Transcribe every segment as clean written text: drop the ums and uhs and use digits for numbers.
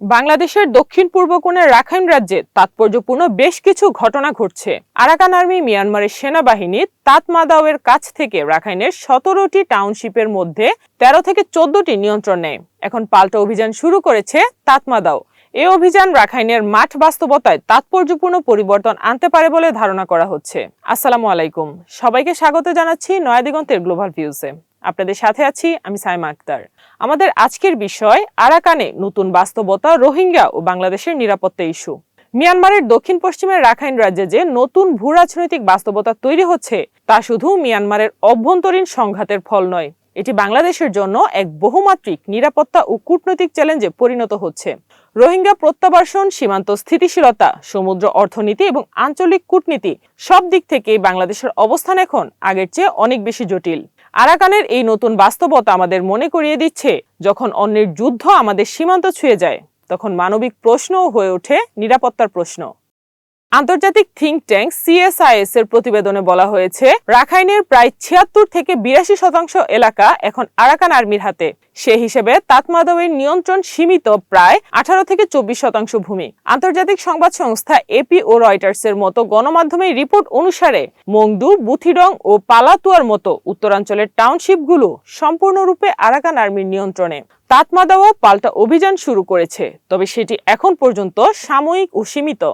বাংলাদেশের দক্ষিণ পূর্ব কোণের রাখাইন রাজ্যে তাৎপর্যপূর্ণ বেশ কিছু ঘটনা ঘটছে। আরাকান আর্মি মিয়ানমারের সেনাবাহিনী তাতমাদাওয়ের কাছ থেকে রাখাইনের ১৭টি টাউনশিপের মধ্যে ১৩ থেকে ১৪টি নিয়ন্ত্রণ নেয়। এখন পাল্টা অভিযান শুরু করেছে তাতমাদাও। এই অভিযান রাখাইনের মাঠ বাস্তবতায় তাৎপর্যপূর্ণ পরিবর্তন আনতে পারে বলে ধারণা করা হচ্ছে। আসসালামু আলাইকুম, সবাইকে স্বাগত জানাচ্ছি নয়া দিগন্তের গ্লোবাল ভিউজে। আপনাদের সাথে আছি আমি সাইমা আক্তার। আমাদের আজকের বিষয় আরাকানে নতুন বাস্তবতা, রোহিঙ্গা ও বাংলাদেশের নিরাপত্তা ইস্যু। মিয়ানমারের দক্ষিণ পশ্চিমের রাখাইন রাজ্যে যে নতুন ভূরাজনৈতিক বাস্তবতা তৈরি হচ্ছে তা শুধু মিয়ানমারের অভ্যন্তরীণ সংঘাতের ফল নয়, এটি বাংলাদেশের জন্য এক বহুমাত্রিক নিরাপত্তা ও কূটনৈতিক চ্যালেঞ্জে পরিণত হচ্ছে। রোহিঙ্গা প্রত্যাবাসন, সীমান্ত স্থিতিশীলতা, সমুদ্র অর্থনীতি এবং আঞ্চলিক কূটনীতি সব দিক থেকেই বাংলাদেশের অবস্থান এখন আগের চেয়ে অনেক বেশি জটিল। আরাকানের এই নতুন বাস্তবতা আমাদের মনে করিয়ে দিচ্ছে, যখন অন্যের যুদ্ধ আমাদের সীমান্ত ছুঁয়ে যায়, তখন মানবিক প্রশ্নও হয়ে ওঠে নিরাপত্তার প্রশ্ন। আন্তর্জাতিক থিঙ্ক ট্যাঙ্ক CSIS এর প্রতিবেদনে বলা হয়েছে, রাখাইনের প্রায় ৭৬ থেকে ৮২% এলাকা এখন আরাকান আর্মির হাতে। সে হিসেবে তাতমাদাওয়ের নিয়ন্ত্রণ সীমিত প্রায় ১৮ থেকে ২৪% ভূমি। আন্তর্জাতিক সংবাদ সংস্থা AP ও রয়টার্সের মতো গণমাধ্যমের রিপোর্ট অনুসারে মংদু, বুথিডং ও পালাতুয়ার মতো উত্তরাঞ্চলের টাউনশিপগুলো সম্পূর্ণরূপে আরাকান আর্মির নিয়ন্ত্রণে। তাতমাদাও পাল্টা অভিযান শুরু করেছে, তবে সেটি এখন পর্যন্ত সাময়িক ও সীমিত।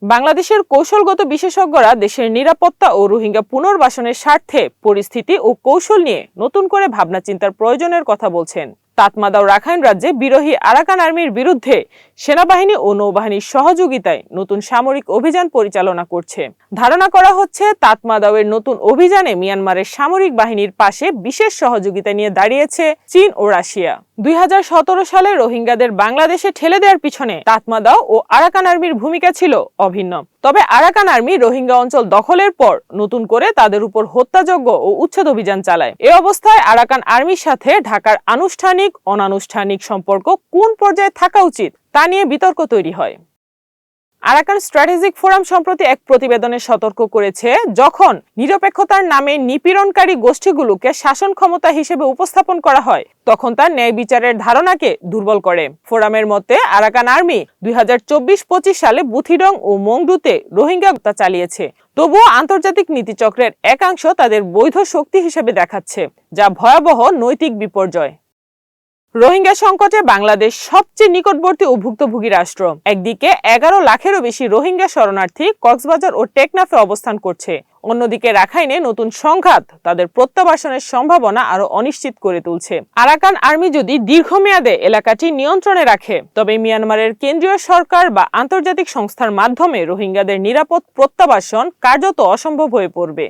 বাংলাদেশের কৌশলগত বিশেষজ্ঞরা দেশের নিরাপত্তা ও রোহিঙ্গা পুনর্বাসনের স্বার্থে পরিস্থিতি ও কৌশল নিয়ে নতুন করে ভাবনা চিন্তার প্রয়োজনের কথা বলছেন। তাতমাদাও রাখাইন রাজ্যে বিরোধী আরাকান আর্মির বিরুদ্ধে সেনাবাহিনী ও নৌবাহিনীর সহযোগিতায় নতুন সামরিক অভিযান পরিচালনা করছে। ধারণা করা হচ্ছে, তাতমাদাওয়ের নতুন অভিযানে মিয়ানমারের সামরিক বাহিনীর পাশে বিশেষ সহযোগিতা নিয়ে দাঁড়িয়েছে চীন ও রাশিয়া। ২০১৭ সালে রোহিঙ্গাদের বাংলাদেশে ঠেলে দেওয়ার পিছনে তাতমাদাও ও আরাকান আর্মির ভূমিকা ছিল অভিন্ন। তবে আরাকান আর্মি রোহিঙ্গা অঞ্চল দখলের পর নতুন করে তাদের উপর হত্যাযজ্ঞ ও উচ্ছেদ অভিযান চালায়। এ অবস্থায় আরাকান আর্মির সাথে ঢাকার আনুষ্ঠানিক অনানুষ্ঠানিক সম্পর্ক কোন পর্যায়ে থাকা উচিত তা নিয়ে বিতর্ক তৈরি হয়। আরাকান স্ট্র্যাটেজিক ফোরাম সম্প্রতি এক প্রতিবেদনে সতর্ক করেছে, যখন নিরপেক্ষতার নামে নিপীড়নকারী গোষ্ঠীগুলোকে শাসন ক্ষমতা হিসেবে উপস্থাপন করা হয়, তখন তার ন্যায় বিচারের ধারণাকে দুর্বল করে। ফোরামের মতে, আরাকান আর্মি ২০২৪-২৫ সালে বুথিডং ও মংডুতে রোহিঙ্গা হত্যা চালিয়েছে। তবুও আন্তর্জাতিক নীতিচক্রের একাংশ তাদের বৈধ শক্তি হিসেবে দেখাচ্ছে, যা ভয়াবহ নৈতিক বিপর্যয়। রোহিঙ্গা সংকটে বাংলাদেশ সবচেয়ে নিকটবর্তী ও ভুক্তভোগী রাষ্ট্র। একদিকে ১১ লাখেরও বেশি রোহিঙ্গা শরণার্থী কক্সবাজার ও টেকনাফে অবস্থান করছে, অন্যদিকে রাখাইনে নতুন সংঘাত তাদের প্রত্যাবাসনের সম্ভাবনা আরো অনিশ্চিত করে তুলছে। আরাকান আর্মি যদি দীর্ঘমেয়াদে এলাকাটি নিয়ন্ত্রণে রাখে, তবে মিয়ানমারের কেন্দ্রীয় সরকার বা আন্তর্জাতিক সংস্থার মাধ্যমে রোহিঙ্গাদের নিরাপদ প্রত্যাবাসন কার্যত অসম্ভব হয়ে পড়বে।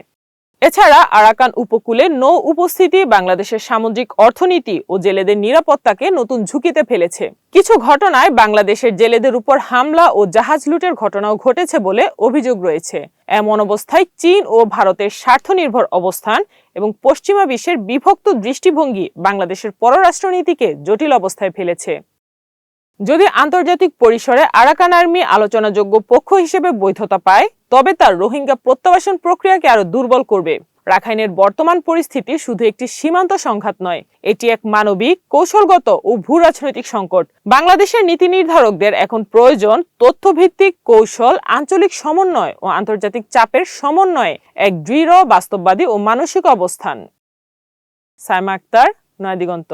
এছাড়া আরাকান উপকূলে নৌ উপস্থিতি বাংলাদেশের সামুদ্রিক অর্থনীতি ও জেলেদের নিরাপত্তাকে নতুন ঝুঁকিতে ফেলেছে। কিছু ঘটনায় বাংলাদেশের জেলেদের উপর হামলা ও জাহাজ লুটের ঘটনাও ঘটেছে বলে অভিযোগ রয়েছে। এমন অবস্থায় চীন ও ভারতের স্বার্থনির্ভর অবস্থান এবং পশ্চিমা বিশ্বের বিভক্ত দৃষ্টিভঙ্গি বাংলাদেশের পররাষ্ট্রনীতিকে জটিল অবস্থায় ফেলেছে। যদি আন্তর্জাতিক পরিসরে আরাকান আর্মি আলোচনাযোগ্য পক্ষ হিসেবে বৈধতা পায়, তবে তার রোহিঙ্গা প্রত্যাবাসন প্রক্রিয়াকে আরো দুর্বল করবে। রাখাইনের বর্তমান পরিস্থিতি শুধু একটি সীমান্ত সংঘাত নয়, এটি এক মানবিক, কৌশলগত ও ভূরাজনৈতিক সংকট। বাংলাদেশের নীতি নির্ধারকদের এখন প্রয়োজন তথ্যভিত্তিক কৌশল, আঞ্চলিক সমন্বয় ও আন্তর্জাতিক চাপের সমন্বয়ে এক দৃঢ়, বাস্তববাদী ও মানসিক অবস্থান। সাইমা আক্তার, নয়া দিগন্ত।